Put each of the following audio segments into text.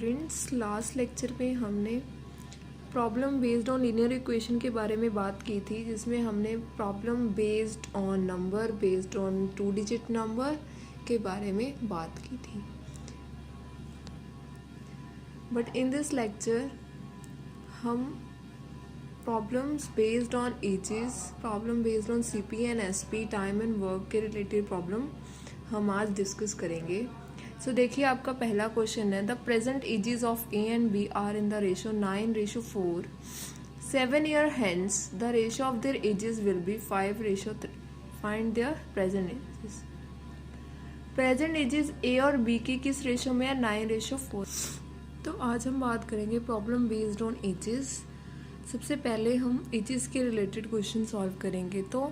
Students, last lecture में हमने problem based on linear equation के बारे में बात की थी, जिसमें हमने problem based on number, based on 2 digit number के बारे में बात की थी. बट इन दिस लेक्चर हम problems based on edges, problem based on CP and SP, time and work के रिलेटेड प्रॉब्लम हम आज डिस्कस करेंगे. सो देखिए, आपका पहला क्वेश्चन है, the present ages of A and B are in the ratio 9:4. 7 years hence the ratio of their ages will be 5:3. Find their present ages. Present ages A और B की किस रेशो में है? 9:4. तो आज हम बात करेंगे प्रॉब्लम बेस्ड ऑन एजेस. सबसे पहले हम एजेस के रिलेटेड क्वेश्चन सॉल्व करेंगे. तो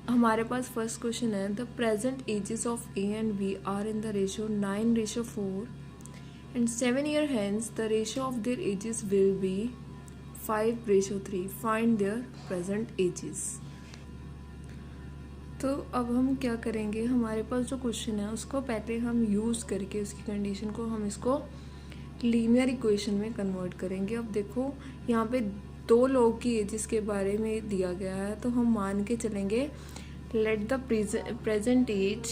हमारे पास फर्स्ट क्वेश्चन है, the present ages of A and B are in the ratio 9:4 and 7 years hence the ratio of their ages will be 5:3. Find their present ages. तो अब हम क्या करेंगे, हमारे पास जो क्वेश्चन है उसको पहले हम यूज़ करके उसकी कंडीशन को हम इसको लीनियर इक्वेशन में कन्वर्ट करेंगे. अब देखो, यहाँ पे 2 लोगों की एजेस के बारे में दिया गया है, तो हम मान के चलेंगे let the present age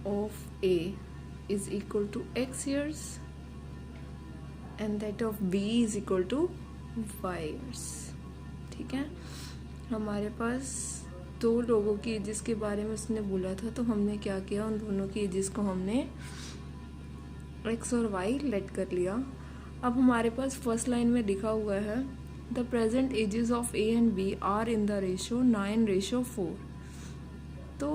of A is equal to X years and that of B is equal to Y years. ठीक है, हमारे पास 2 लोगों की एजेस के बारे में उसने बोला था, तो हमने क्या किया, उन दोनों की एजेस को हमने X और Y लेट कर लिया. अब हमारे पास फर्स्ट लाइन में लिखा हुआ है, the present ages of A and B are in the ratio 9:4. तो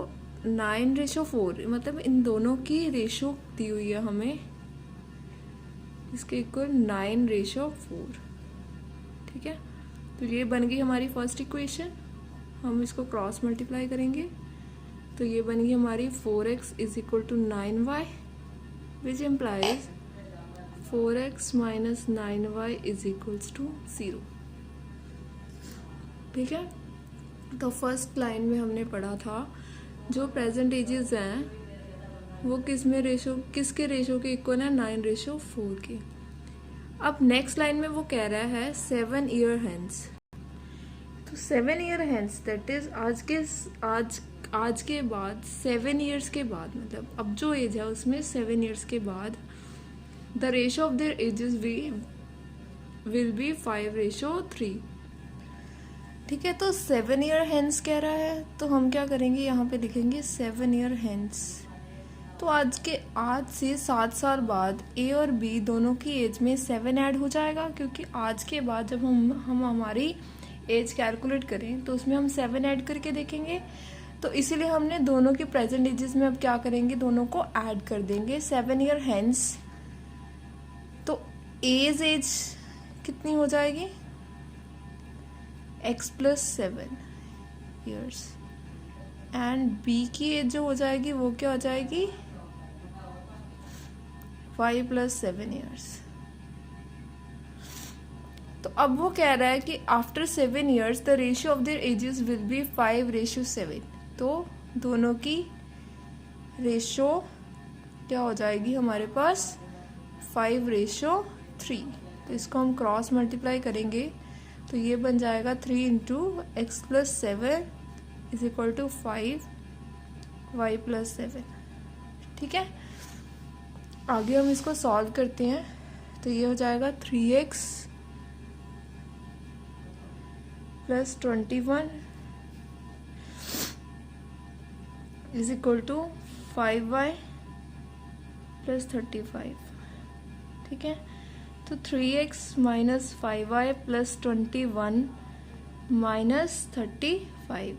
9:4 मतलब इन दोनों की रेशो दी हुई है हमें, इसके इक्वल 9:4. ठीक है, तो ये बन गई हमारी फर्स्ट इक्वेशन. हम इसको क्रॉस मल्टीप्लाई करेंगे तो ये बन गई हमारी 4x is equal to 9y, which implies 4x minus 9y is equals to 0. ठीक है, तो फर्स्ट लाइन में हमने पढ़ा था जो प्रेजेंट एजेस हैं वो किसके रेशो के इक्वल है? 9:4 के. अब नेक्स्ट लाइन में वो कह रहा है 7 years hence. तो 7 years hence दैट इज आज के बाद 7 years के बाद, मतलब अब जो एज है उसमें 7 years के बाद the ratio of their ages will be 5:3. ठीक है, तो 7 years hence कह रहा है, तो हम क्या करेंगे, यहाँ पे लिखेंगे 7 years hence. तो आज से 7 साल बाद A और B दोनों की एज में 7 ऐड हो जाएगा, क्योंकि आज के बाद जब हम हमारी एज कैलकुलेट करें तो उसमें हम 7 ऐड करके देखेंगे. तो इसीलिए हमने दोनों के प्रेजेंट एजेस में अब क्या करेंगे, दोनों को ऐड कर देंगे. 7 years hence तो एज कितनी हो जाएगी? X + 7 years एंड B की एज जो हो जाएगी वो क्या हो जाएगी? Y + 7 years. तो अब वो कह रहा है कि after 7 years the ratio of their ages will B 5:7. तो दोनों की रेशो क्या हो जाएगी हमारे पास? 5:3. तो इसको हम क्रॉस मल्टीप्लाई करेंगे तो ये बन जाएगा 3 × X + 7 is equal to 5 Y + 7. ठीक है, आगे हम इसको सॉल्व करते हैं. तो ये हो जाएगा 3x + 21 is equal to 5y + 35. ठीक है, तो 3x माइनस 5y + 21 माइनस 35.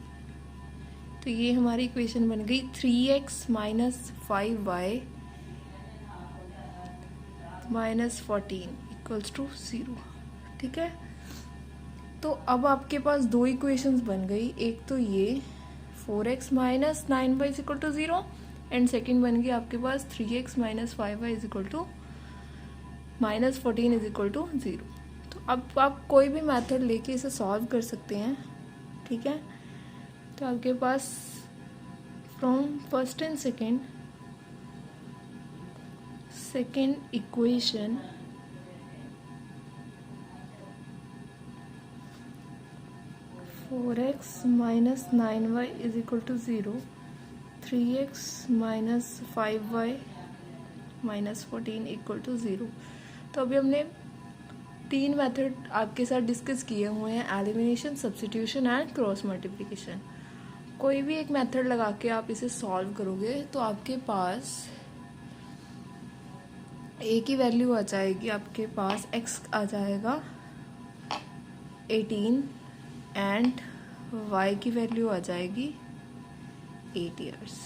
तो ये हमारी इक्वेशन बन गई 3x minus 5y minus 14 equals to 0. ठीक है, तो अब आपके पास 2 इक्वेशंस बन गई. एक तो ये 4x minus 9y is equal to 0 and second बन गई आपके पास 3x minus 5y is equal to -14 is equal to 0. तो अब आप कोई भी मेथड लेके इसे सॉल्व कर सकते हैं, ठीक है। तो आपके पास from first and second equation four x minus 9y is equal to 0, 3x minus 5y minus 14 equal to 0। तो अभी हमने 3 मेथड आपके साथ डिस्कस किए हुए हैं, elimination, substitution and cross multiplication. कोई भी एक मेथड लगा के आप इसे सॉल्व करोगे तो आपके पास a की वैल्यू आ जाएगी, आपके पास x आ जाएगा 18 एंड y की वैल्यू आ जाएगी 8 ईयर्स,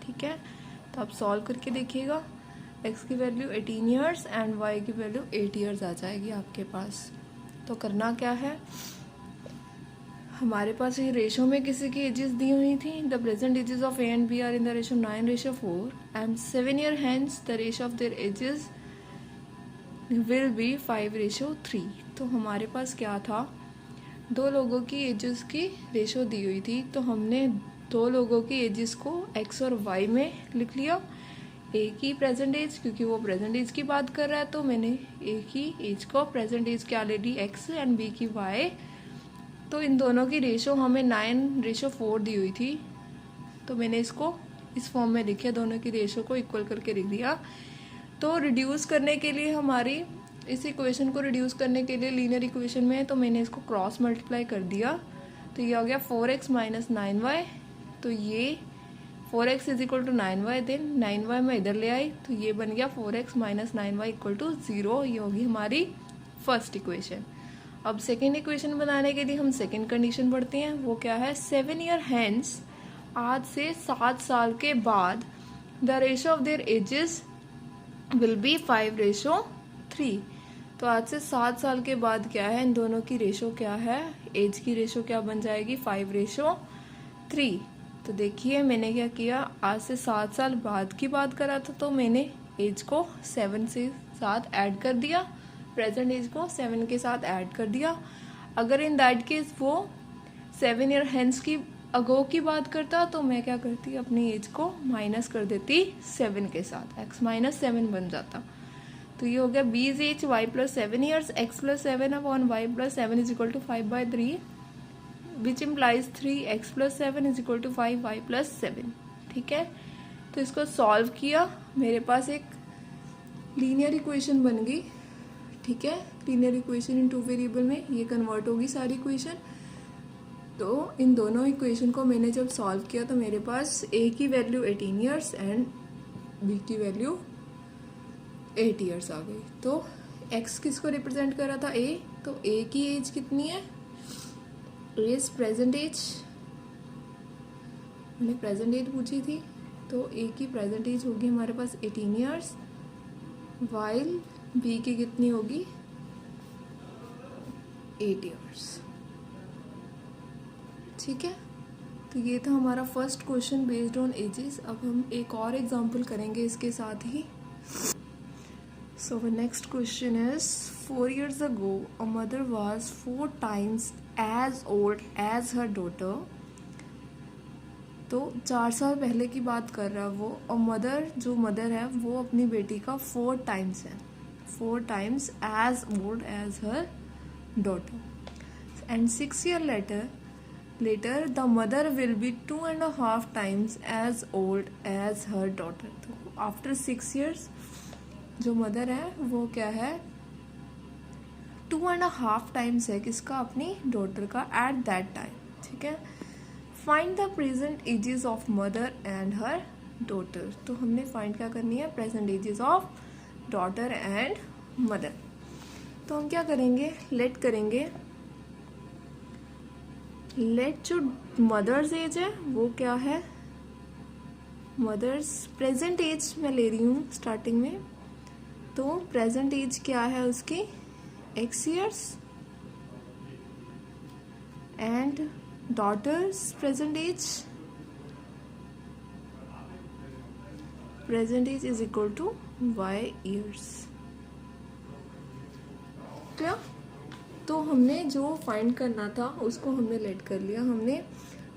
ठीक है। तो आप सॉल्व करके देखिएगा, x की वैल्यू 18 ईयर्स एंड y की वैल्यू 8 ईयर्स आ जाएगी आपके पास। तो करना क्या है, हमारे पास ये रेशो में किसी की एजेस दी हुई थी। The present ages of A and B are in the ratio 9:4 and 7 year hence the ratio of their ages will be 5:3। तो हमारे पास क्या था, 2 लोगों की एजेस की रेशो दी हुई थी, तो हमने 2 लोगों की एजेस को x और y में लिख लिया। ए की प्रेजेंट एज, क्योंकि वो प्रेजेंट एज की बात कर रहा है, तो मैंने ए की एज को प्रेजेंट एज क्या ले ली x एंड बी की y। तो इन दोनों की रेशो हमें 9:4 दी हुई थी, तो मैंने इसको इस फॉर्म में लिखा, दोनों की रेशो को इक्वल करके लिख दिया। तो रिड्यूस करने के लिए हमारी इस इक्वेशन को रिड्यूस करने के लिए लीनियर इक्वेशन में, तो मैंने इसको क्रॉस मल्टीप्लाई कर दिया। तो ये हो गया 4x माइनस 9y। तो ये 4x is equal to 9y, then 9y मैं इधर ले आई, तो ये बन गया 4x minus 9y equal to 0। ये होगी हमारी फर्स्ट इक्वेशन। अब सेकेंड इक्वेशन बनाने के लिए हम सेकेंड कंडीशन पढ़ते हैं, वो क्या है, 7 ईयर हैंस, आज से 7 साल के बाद, the ratio of their ages will be 5:3। तो आज से 7 साल के बाद क्या है, इन दोनों की रेशो क्या है, एज की रेशो क्या बन जाएगी, 5:3। तो देखिए मैंने क्या किया, आज से 7 साल बाद की बात करा था, तो मैंने एज को 7 से साथ ऐड कर दिया, प्रेजेंट एज को 7 के साथ ऐड कर दिया। अगर इन दैट केस वो 7 ईयर हेंस की अगो की बात करता, तो मैं क्या करती, अपनी एज को माइनस कर देती 7 के साथ, x माइनस 7 बन जाता। तो ये हो गया b is age y plus 7 years, x plus 7 upon y plus 7 is equal to 5/3, which implies 3x plus 7 is equal to 5y plus 7, ठीक है। तो इसको सॉल्व किया, मेरे पास एक लीनियर इक्वेशन बन गई, ठीक है। लीनियर इक्वेशन इन 2 वेरिएबल में ये कन्वर्ट होगी सारी इक्वेशन। तो इन दोनों इक्वेशन को मैंने जब सॉल्व किया, तो मेरे पास a की वैल्यू 18 ईयर्स एंड b की वैल्यू 8 ईयर्स आ गई। तो x किसको रिप्रेजेंट कर रहा था, a, तो a की एज कितनी है, एज प्रेजेंट एज, मैंने प्रेजेंट एज पूछी थी, तो a की प्रेजेंट एज होगी हमारे पास 18 ईयर्स, वाइल b की कितनी होगी 8 ईयर्स, ठीक है। तो ये था हमारा first question based on ages. अब हम एक और एग्जांपल करेंगे इसके साथ ही। So the next question is 4 years ago a mother was 4 times as old as her daughter। तो 4 साल पहले की बात कर रहा है वो, और मदर जो मदर है वो अपनी बेटी का 4 टाइम्स है, 4 times as old as her daughter, and 6 years later the mother will be 2.5 times as old as her daughter। तो after 6 years जो मदर है वो क्या है, 2.5 टाइम्स है किसका, अपनी डॉटर का एट दैट टाइम, ठीक है। Find the present ages of mother and her daughter. तो हमने फाइंड क्या करनी है, present ages of daughter and mother. तो हम क्या करेंगे, लेट करेंगे, लेट जो मदर्स एज है वो क्या है, मदर्स प्रेजेंट एज मैं ले रही हूँ स्टार्टिंग में, तो प्रेजेंट एज क्या है उसकी x years, and daughter's present age is equal to y years, हमने जो फाइंड करना था उसको हमने लेट कर लिया। हमने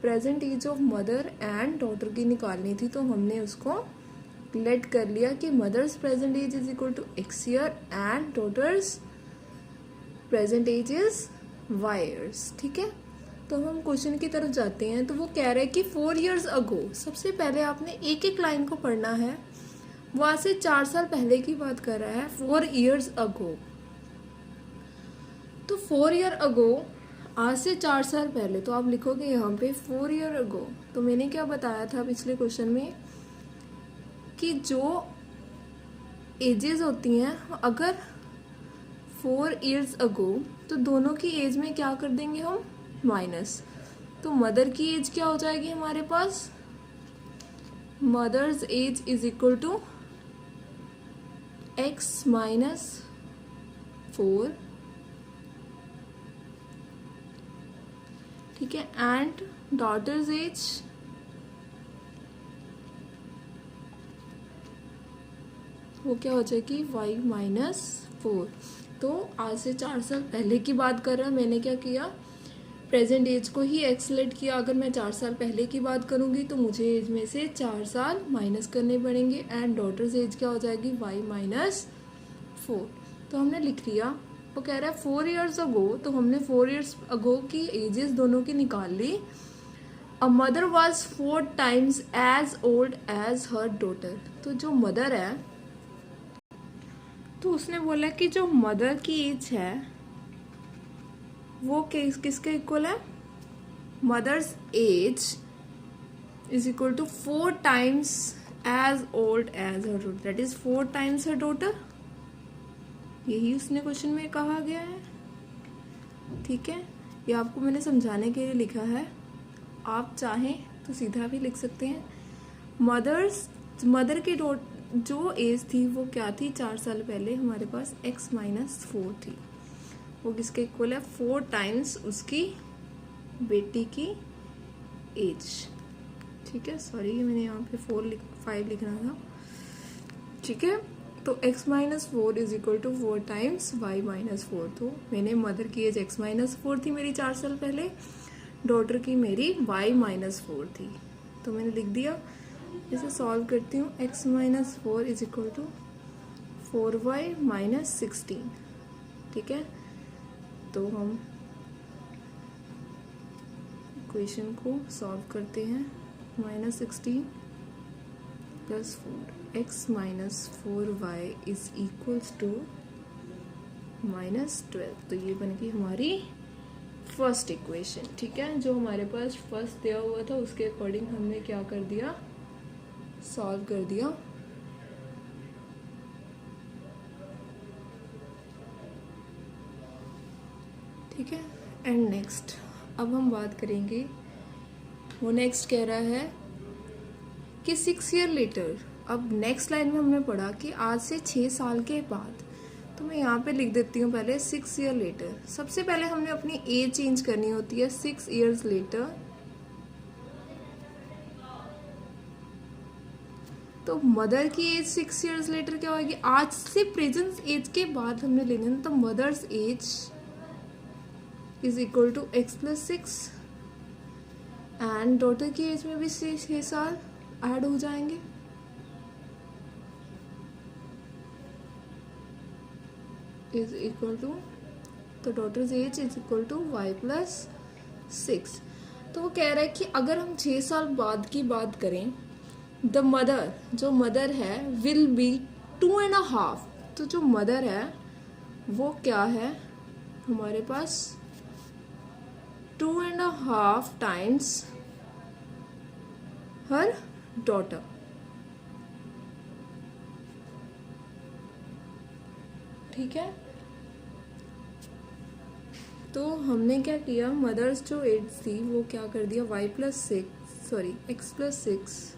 present age of mother and daughter की निकालनी थी, तो हमने उसको लेट कर लिया कि mother's present age is equal to x year and daughter's present age is y years. ठीक है, तो हम क्वेश्चन की तरफ जाते हैं। तो वो कह रहे हैं कि 4 years अगो, सबसे पहले आपने एक एक लाइन को पढ़ना है। वो आज से 4 साल पहले की बात कर रहा है, 4 years अगो। तो 4 year अगो, आज से 4 साल पहले, तो आप लिखोगे यहाँ पे 4 year अगो। तो मैंने क्या बताया था पिछले क्वेश्चन में कि जो एजेस होती हैं, अगर 4 years अगो, तो दोनों की एज में क्या कर देंगे हम, माइनस। तो मदर की एज क्या हो जाएगी हमारे पास, mother's age is equal to x minus 4। ठीक है, एंड डॉटर्स एज वो क्या हो जाएगी, y माइनस 4। तो आज से 4 साल पहले की बात कर रहा है। मैंने क्या किया, प्रेजेंट एज को ही एक्सलेट किया। अगर मैं 4 साल पहले की बात करूंगी तो मुझे एज में से 4 साल माइनस करने पड़ेंगे, एंड डॉटर्स एज क्या हो जाएगी, y माइनस 4। तो हमने लिख लिया। वो कह रहा है 4 years अगो, तो हमने 4 years अगो की एजेस दोनों की निकाल ली। A mother was 4 times as old as her daughter. तो जो मदर है, तो उसने बोला कि जो मदर की एज है वो किसके इक्वल है, mother's age is equal to 4 times as old as her daughter, that is 4 times her daughter. यही उसने क्वेश्चन में कहा गया है। ठीक है, ये आपको मैंने समझाने के लिए लिखा है, आप चाहें तो सीधा भी लिख सकते हैं। मदर की जो एज थी वो क्या थी, 4 साल पहले हमारे पास x माइनस 4 थी। वो किसके इक्वल है, 4 times उसकी बेटी की एज। ठीक है, सॉरी मैंने यहाँ पे 5 लिखना था। ठीक है, तो x minus 4 is equal to 4 times y minus 4। तो मैंने मदर की एज x माइनस 4 थी मेरी 4 साल पहले, डॉटर की मेरी y माइनस 4 थी। तो मैंने लिख दिया। इसे सॉल्व करती हूँ, x minus 4 is equal to 4y minus 16। ठीक है, तो हम इक्वेशन को सॉल्व करते हैं। माइनस 16 प्लस 4x minus 4y is equals to minus 12। तो ये बन गई हमारी फर्स्ट इक्वेशन। ठीक है, जो हमारे पास फर्स्ट दिया हुआ था उसके अकॉर्डिंग हमने क्या कर दिया, सॉल्व कर दिया। ठीक है, एंड नेक्स्ट अब हम बात करेंगे। वो नेक्स्ट कह रहा है कि 6 year लेटर। अब नेक्स्ट लाइन में हमने पढ़ा कि आज से 6 साल के बाद, तो मैं यहाँ पे लिख देती हूँ पहले 6 year लेटर। सबसे पहले हमने अपनी एज चेंज करनी होती है 6 years लेटर। तो मदर की एज 6 years लेटर क्या होगी, आज से प्रेजेंट एज के बाद हमने लेना है। तो mother's age is equal to x plus 6, and daughter की एज में भी 6 साल ऐड हो जाएंगे। इज इक्वल टू, तो daughter's age is equal to y plus 6। तो वो कह रहा है कि अगर हम 6 साल बाद की बात करें, द मदर, जो मदर है, विल बी 2.5। तो जो मदर है वो क्या है हमारे पास, 2.5 times हर डॉटर। ठीक है, तो हमने क्या किया, मदर्स जो एज थी वो क्या कर दिया, y plus 6 sorry x plus 6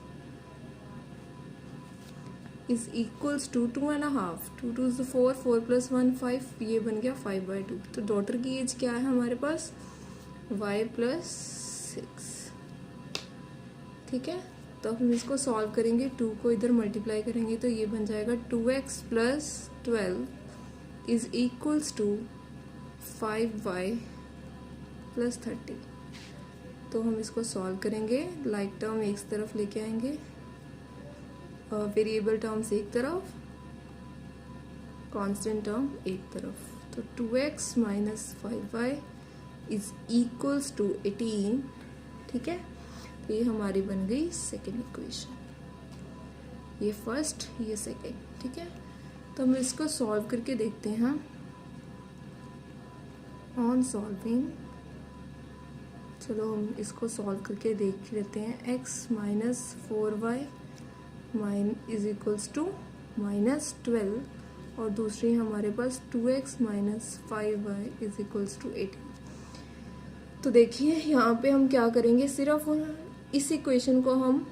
is equals to 2.5। 2 2 is 4, 4 plus 1 5, ये बन गया 5/2। तो डॉटर की एज क्या है हमारे पास, y प्लस 6। ठीक है, तो अब हम इसको सॉल्व करेंगे, 2 को इधर मल्टीप्लाई करेंगे तो ये बन जाएगा 2x plus 12 is equals to 5y plus 30। तो हम इसको सॉल्व करेंगे। लाइक टर्म एक तरफ लेके आएंगे, वेरिएबल टर्म्स एक तरफ, कांस्टेंट टर्म एक तरफ। तो 2x minus 5y is equals to 18। ठीक है, तो ये हमारी बन गई सेकेंड इक्वेशन। ये फर्स्ट, ये सेकेंड। ठीक है, तो हम इसको सॉल्व करके देखते हैं। ऑन सॉल्विंग, चलो हम इसको सॉल्व करके देख लेते हैं। x minus 4y is equals to minus 12 और दूसरी हमारे पास 2x minus 5y is equals to 18। तो देखिए यहाँ पे हम क्या करेंगे, सिर्फ इस इक्वेशन को हम,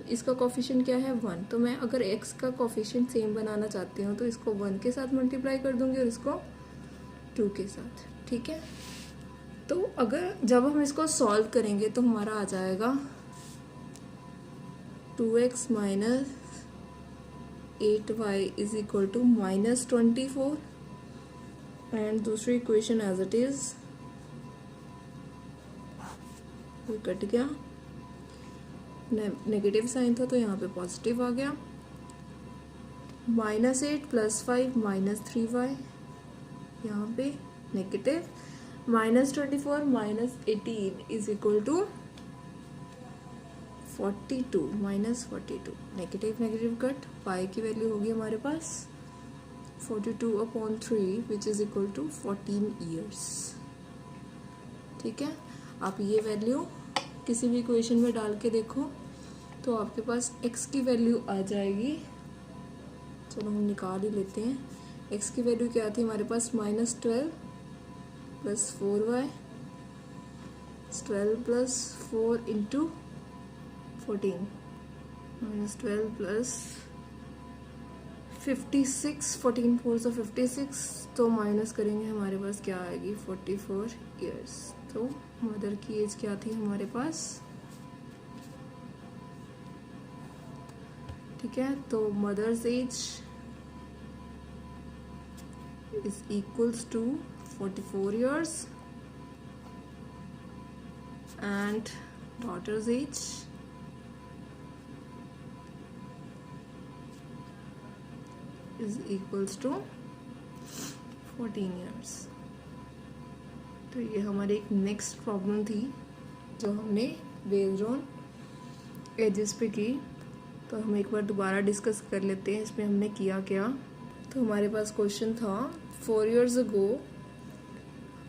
इसका कोफिशिएंट क्या है 1, तो मैं अगर x का कोफिशिएंट सेम बनाना चाहती हूँ तो इसको 1 के साथ मल्टीप्लाई कर दूंगी और इसको 2 के साथ। ठीक है, तो अगर जब हम इसको सॉल्व करेंगे तो हमारा आ जाएगा 2x minus 8y is equal to minus 24 and दूसरी इक्वेशन एज इट इज, ये कट गया, नेगेटिव साइन था तो यहाँ पे पॉजिटिव आ गया। माइनस 8 प्लस 5 माइनस 3y, यहाँ पे negative, minus 24 minus 18 is equal to 42, minus 42, negative negative cut, y की वैल्यू होगी हमारे पास 42/3 which is equal to 14 years. ठीक है, आप ये वैल्यू किसी भी इक्वेशन में डाल के देखो तो आपके पास x की वैल्यू आ जाएगी। चलो हम निकाल ही लेते हैं। x की वैल्यू क्या थी हमारे पास, minus 12 plus 4y, 12 plus 4 into 14, minus 12 plus 56, 14 4 से 56, तो माइनस करेंगे हमारे पास क्या आएगी 44 ईयर्स। तो मदर की एज क्या थी हमारे पास, ठीक है, तो mother's age is equals to 44 years and daughter's age is equals to 14 years। तो ये हमारी एक नेक्स्ट प्रॉब्लम थी जो हमने बेस्ड ऑन एजेस पे की। तो हम एक बार दोबारा डिस्कस कर लेते हैं इसमें हमने किया क्या। तो हमारे पास क्वेश्चन था 4 years ago,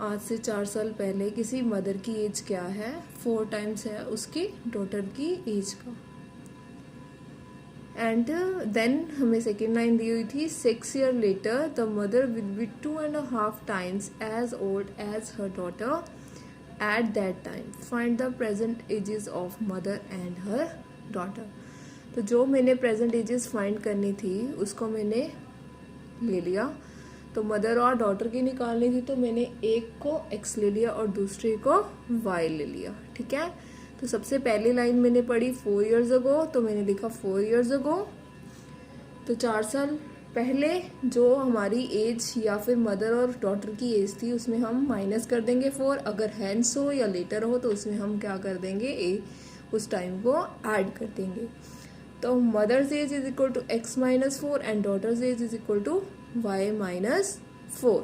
आज से 4 साल पहले किसी मदर की एज क्या है, 4 टाइम्स है उसकी डॉटर की एज का। एंड देन हमें सेकेंड लाइन दी हुई थी 6 years later the mother will be 2.5 times as old as her daughter at that time, find the present ages of mother and her daughter. तो जो मैंने प्रेजेंट एजेस फाइंड करनी थी उसको मैंने ले लिया। तो मदर और डॉटर की निकालनी थी तो मैंने एक को x ले लिया और दूसरे को y ले लिया। ठीक है, तो सबसे पहली लाइन मैंने पढ़ी 4 years ago, तो मैंने लिखा 4 years ago। तो 4 साल पहले जो हमारी एज या फिर मदर और डॉटर की एज थी उसमें हम माइनस कर देंगे 4, अगर हैंस हो या लेटर हो तो उसमें हम क्या कर देंगे, उस टाइम को ऐड कर देंगे। तो mother's age is equal to x minus 4 and daughter's age is equal to y minus 4।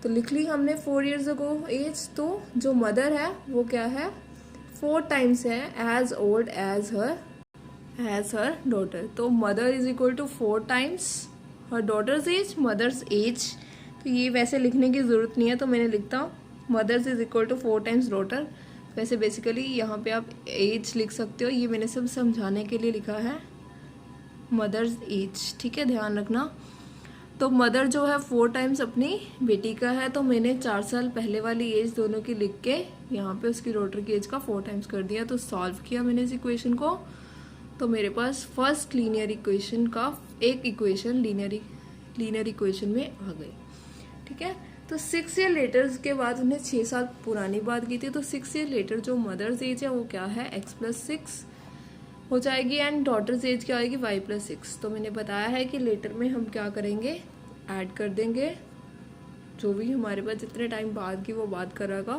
तो लिख ली हमने 4 years ago एज। तो जो मदर है वो क्या है 4 टाइम्स है as old as her daughter. तो mother is equal to 4 times her daughter's age, mother's age. तो ये वैसे लिखने की ज़रूरत नहीं है तो मैंने लिखता हूँ mother's is equal to 4 times daughter. वैसे बेसिकली यहाँ पे आप एज लिख सकते हो, ये मैंने सब समझाने के लिए लिखा है मदर्स एज। ठीक है, ध्यान रखना। तो मदर जो है 4 टाइम्स अपनी बेटी का है, तो मैंने 4 साल पहले वाली एज दोनों की लिख के यहाँ पे उसकी डॉटर की एज का 4 टाइम्स कर दिया। तो सॉल्व किया मैंने इस इक्वेशन को, तो मेरे पास फर्स्ट लीनियर इक्वेशन का एक इक्वेशन लीनियर इक्वेशन में आ गई। ठीक है, तो 6 years लेटर के बाद उन्हें 6 साल पुरानी बात की थी, तो 6 years लेटर जो मदर्स एज है वो क्या है x + 6 हो जाएगी एंड डॉटर्स एज क्या आएगी y + 6। तो मैंने बताया है कि लेटर में हम क्या करेंगे, ऐड कर देंगे जो भी हमारे पास जितने टाइम बाद की वो बात करेगा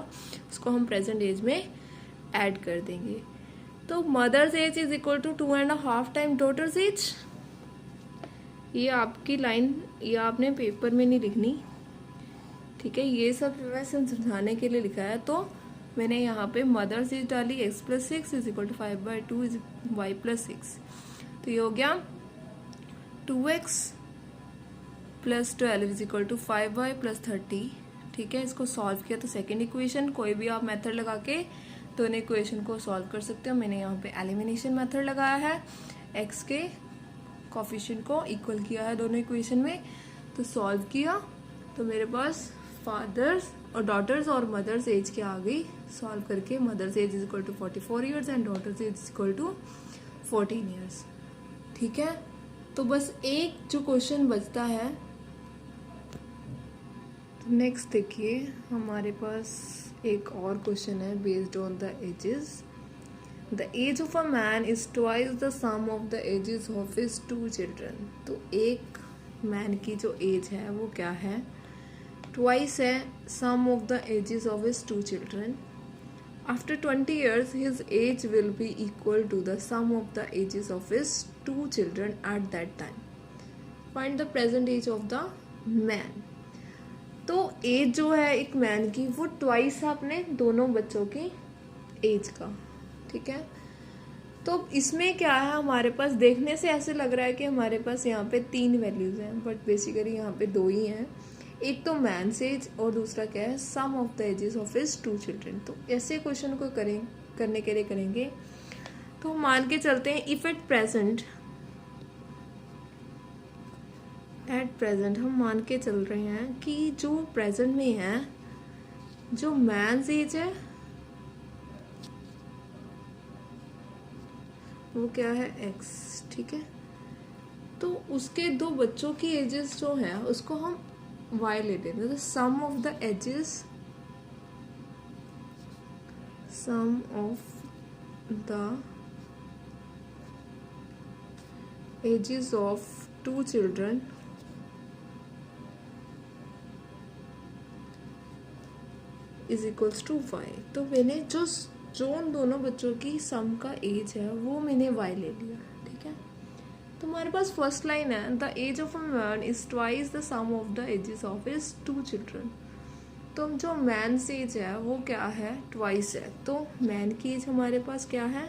उसको हम प्रेजेंट एज में ऐड कर देंगे। तो mother's age is equal to 2.5 time daughter's age. ये आपकी लाइन, ये आपने पेपर में नहीं लिखनी, ठीक है, ये सब वैसे समझाने के लिए लिखा है। तो मैंने यहाँ पे मदर्स एज डाली x+6 is equal to 5/2 is y+6। तो ये हो गया 2x + 12 is equal to 5y + 30, ठीक है। इसको सॉल्व किया तो सेकेंड इक्वेशन, कोई भी आप मेथड लगा के दोनों इक्वेशन को सॉल्व कर सकते हो। मैंने यहाँ पे एलिमिनेशन मेथड लगाया है, x के कोफिशिएंट को इक्वल किया है दोनों इक्वेशन में, तो सॉल्व किया तो मेरे पास फादर्स और डॉटर्स और मदर्स एज के आ गई। सॉल्व करके mother's age is equal to 44 years and daughter's age is equal to 14 years, ठीक है। तो बस एक जो क्वेश्चन बचता है, तो नेक्स्ट देखिए हमारे पास एक और क्वेश्चन है based on the ages. The age of a man is twice the sum of the ages of his 2 children. तो एक मैन की जो एज है वो क्या है, ट्वाइस है sum of the ages of his 2 children. After 20 years his age will be equal to the sum of the ages of his 2 children at that time. Find the present age of the man. तो as जो है एक man की वो twice है अपने दोनों बच्चों की एज का, ठीक है। तो इसमें क्या है, हमारे पास देखने से ऐसे लग रहा है कि हमारे पास यहाँ पे 3 वैल्यूज हैं, बट बेसिकली यहाँ पे 2 ही हैं। एक तो मैन एज और दूसरा क्या है, sum of the ages of his 2 children. तो ऐसे क्वेश्चन को करने के लिए करेंगे तो हम मान के चलते हैं इफ एट प्रेजेंट हम मान के चल रहे हैं कि जो प्रेजेंट में है जो मैन एज है वो क्या है x, ठीक है। तो उसके 2 बच्चों की एजेस जो है उसको हम y ले लेते हैं। Sum of the ages, sum of the ages of 2 children is equals to y। तो मैंने जो उन दोनों बच्चों की सम का एज है वो मैंने y ले लिया, ठीक है। तो हमारे पास फर्स्ट लाइन है the age of a man is twice the sum of the ages of his 2 children. तो जो मैन एज है वो क्या है, ट्वाइस है। तो मैन की एज हमारे पास क्या है,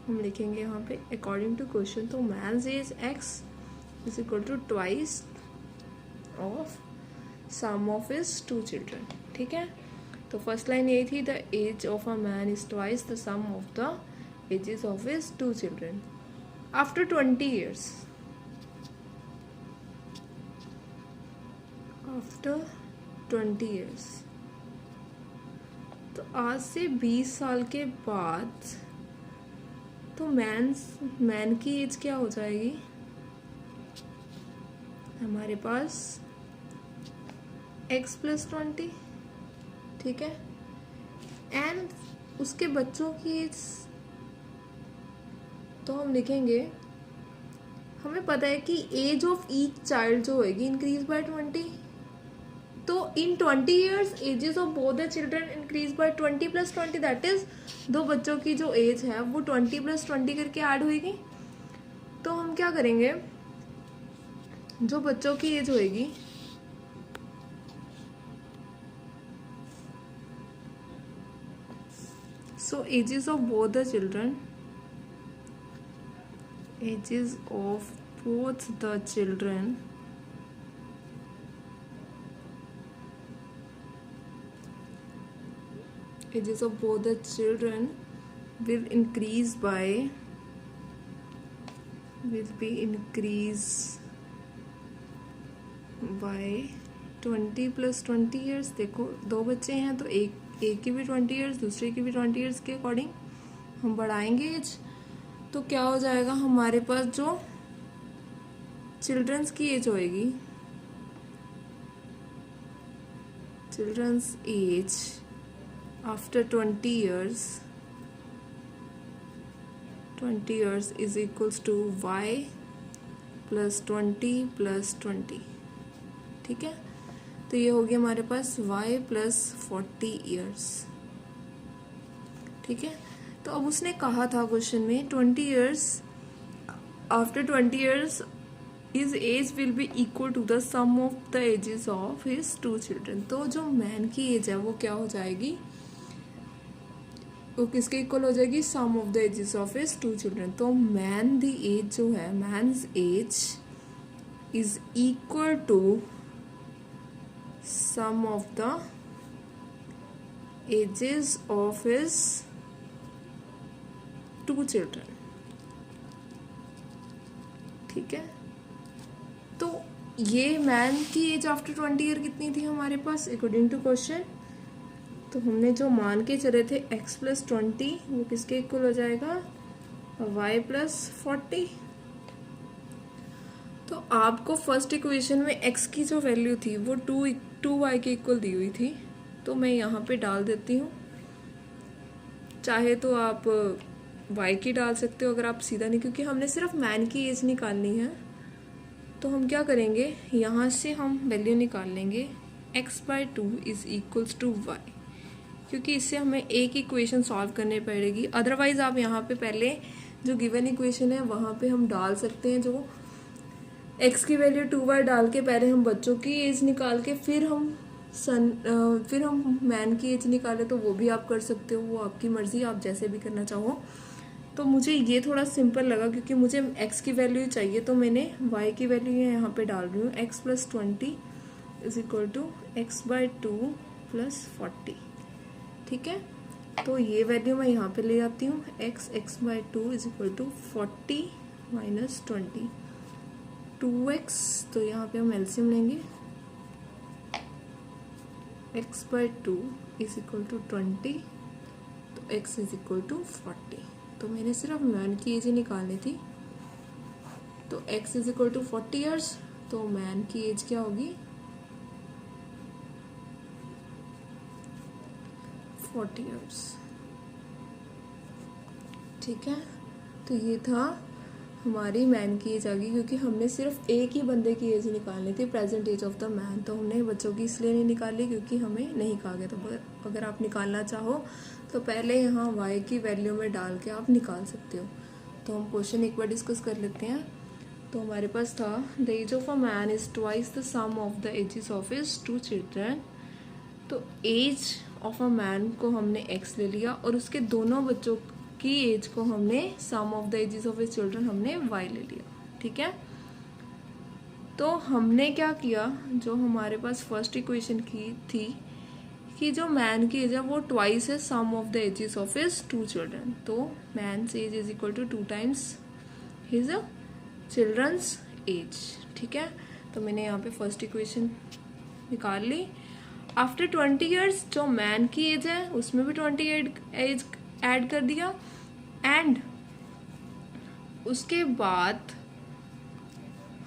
हम लिखेंगे यहाँ पे अकॉर्डिंग टू क्वेश्चन। तो man age x is equal to twice of sum of his 2 children, ठीक है। तो फर्स्ट लाइन ये थी the age of a man is twice the sum of the ages of his 2 children after 20 years। After 20 years, तो आज से 20 साल के बाद तो मैन की एज क्या हो जाएगी, हमारे पास x + 20, ठीक है। एंड उसके बच्चों की एज तो हम लिखेंगे, हमें पता है कि एज ऑफ ईच चाइल्ड जो होगी इंक्रीज बाय 20। तो in 20 years ages of both the children increase by 20 + 20, that is 2 बच्चों की जो एज है वो 20 + 20 करके ऐड होगी। तो हम क्या करेंगे, जो बच्चों की एज होगी so ages of both the children, ages of both the children ages of both the children will increase by will be increase by 20 + 20 years। देखो 2 बच्चे हैं तो एक की भी 20 years दूसरे की भी 20 years के अकॉर्डिंग हम बढ़ाएंगे एज। तो क्या हो जाएगा, हमारे पास जो चिल्ड्रंस की एज होएगी, childrens age after 20 years is equals to y + 20 + 20, ठीक है। तो ये हो गया हमारे पास y प्लस 40 ईयर्स। ठीक है, तो अब उसने कहा था क्वेश्चन में 20 years, after 20 years his age will be equal to the sum of the ages of his 2 children. तो जो मैन की एज है वो क्या हो जाएगी, वो किसके इक्वल हो जाएगी, sum of the ages of his 2 children. तो मैन दी एज जो है, man's age is equal to sum of the ages of his 2 children. ठीक है, तो ये मैन की एज आफ्टर 20 ईयर कितनी थी हमारे पास अकॉर्डिंग टू क्वेश्चन। तो हमने जो मान के चले थे x प्लस 20 वो किसके इक्वल हो जाएगा, y प्लस 40। तो आपको फर्स्ट इक्वेशन में x की जो वैल्यू थी वो 2y के इक्वल दी हुई थी, तो मैं यहाँ पे डाल देती हूँ। चाहे तो आप y की डाल सकते हो अगर आप सीधा नहीं, क्योंकि हमने सिर्फ मैन की एज निकालनी है। तो हम क्या करेंगे, यहाँ से हम वैल्यू निकाल लेंगे x/2 is equals to y, क्योंकि इससे हमें एक इक्वेशन सॉल्व करनी पड़ेगी। अदरवाइज आप यहाँ पे पहले जो गिवन इक्वेशन है वहाँ पे हम डाल सकते हैं, जो x की वैल्यू 2y डाल के पहले हम बच्चों की एज निकाल के फिर हम मैन की एज निकाले, तो वो भी आप कर सकते हो, वो आपकी मर्जी, आप जैसे भी करना चाहो। तो मुझे ये थोड़ा सिंपल लगा क्योंकि मुझे x की वैल्यू चाहिए, तो मैंने y की वैल्यू यहाँ पे डाल रही हूँ, x plus 20 is equal to x/2 plus 40। ठीक है, तो ये वैल्यू मैं यहाँ पे ले आती हूँ, x/2 is equal to 40 minus 20, 2x। तो यहाँ पे हम एलसीएम लेंगे, x/2 इज इक्वल टू 20, तो x इज इक्वल टू 40। तो मैंने सिर्फ मैन की एज ही निकालनी थी, तो x is equal to 40 years, तो मैन की एज क्या होगी, 40 ईयर्स। ठीक है, तो ये था हमारी मैन की एज आ गई, क्योंकि हमने सिर्फ एक ही बंदे की एज निकालनी थी, present age of the man. तो हमने बच्चों की इसलिए नहीं निकाली क्योंकि हमें नहीं कहा गया। तो अगर आप निकालना चाहो तो पहले यहाँ y की वैल्यू में डाल के आप निकाल सकते हो। तो हम क्वेश्चन एक बार डिस्कस कर लेते हैं। तो हमारे पास था the age of a man is twice the sum of the ages of his 2 children. तो एज ऑफ अ मैन को हमने x ले लिया और उसके दोनों बच्चों की एज को हमने sum of the ages of his children हमने y ले लिया। ठीक है, तो हमने क्या किया, जो हमारे पास फर्स्ट इक्वेशन की थी कि जो मैन की एज है वो ट्वाइस है sum of the ages of his 2 children. तो man's age is equal to 2 times his children's age. ठीक है, तो मैंने यहाँ पे फर्स्ट इक्वेशन निकाल ली। आफ्टर 20 ईयर्स जो मैन की एज है उसमें भी 20 एज ऐड कर दिया, एंड उसके बाद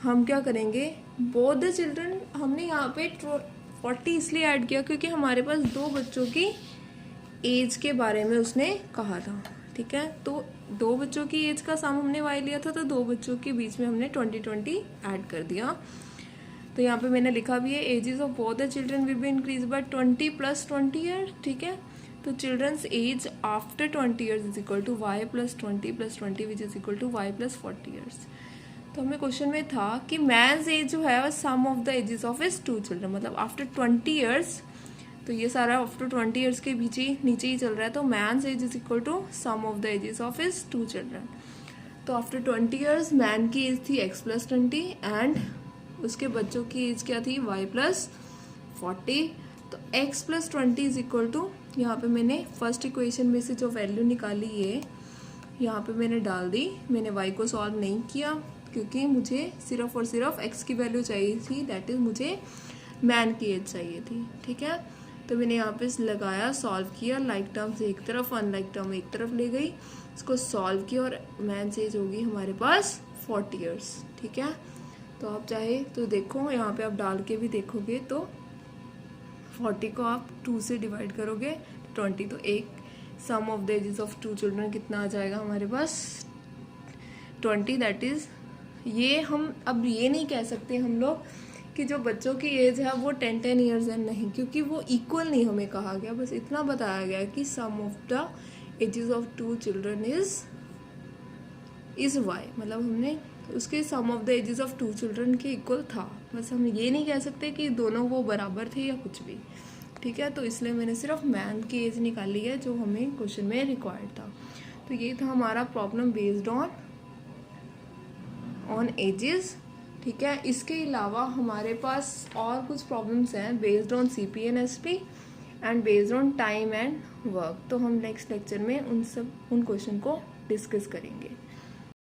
हम क्या करेंगे, बोथ द चिल्ड्रन, हमने यहाँ पे 40 इसलिए ऐड किया क्योंकि हमारे पास 2 बच्चों की एज के बारे में उसने कहा था। ठीक है, तो 2 बच्चों की एज का सम हमने y लिया था, तो 2 बच्चों के बीच में हमने 20 ऐड कर दिया। तो यहाँ पे मैंने लिखा भी है ages of both the children will be increase by 20 plus 20 year. ठीक है, तो childrens age after 20 years is equal to y plus 20 which is equal to y plus 40 years. तो हमें क्वेश्चन में था कि मैन्स एज जो है sum of the ages of his 2 children, मतलब आफ्टर 20 ईयर्स, तो ये सारा आफ्टर 20 ईयर्स के नीचे ही चल रहा है। तो man's age is equal to sum of the ages of his 2 children. तो आफ्टर 20 ईयर्स मैन की एज थी x प्लस 20 एंड उसके बच्चों की एज क्या थी y प्लस 40। तो x plus 20 is equal to, यहाँ पे मैंने फर्स्ट इक्वेशन में से जो वैल्यू निकाली है यहाँ पे मैंने डाल दी। मैंने y को सॉल्व नहीं किया क्योंकि मुझे सिर्फ और सिर्फ x की वैल्यू चाहिए थी, दैट इज मुझे मैन की एज चाहिए थी। ठीक है, तो मैंने यहाँ पे लगाया, सॉल्व किया, लाइक टर्म्स एक तरफ अनलाइक टर्म एक तरफ ले गई, इसको सॉल्व किया और मैन एज होगी हमारे पास 40 ईयर्स। ठीक है, तो आप चाहे तो देखो यहाँ पे आप डाल के भी देखोगे तो 40 को आप 2 से डिवाइड करोगे 20, तो एक sum of the ages of 2 children कितना आ जाएगा हमारे पास 20। दैट इज, ये हम अब ये नहीं कह सकते हम लोग कि जो बच्चों की एज है वो 10 ईयर्स है, नहीं, क्योंकि वो इक्वल नहीं हमें कहा गया, बस इतना बताया गया कि sum of the ages of 2 children is y, मतलब हमने उसके sum of the ages of 2 children के इक्वल था, बस हम ये नहीं कह सकते कि दोनों वो बराबर थे या कुछ भी, ठीक है। तो इसलिए मैंने सिर्फ मैन की एज निकाली है जो हमें क्वेश्चन में रिक्वायर्ड था। तो ये था हमारा प्रॉब्लम बेस्ड ऑन एजेस, ठीक है। इसके अलावा हमारे पास और कुछ प्रॉब्लम्स हैं based on CPNSP and based on time and work. तो हम नेक्स्ट लेक्चर में उन क्वेश्चन को डिस्कस करेंगे।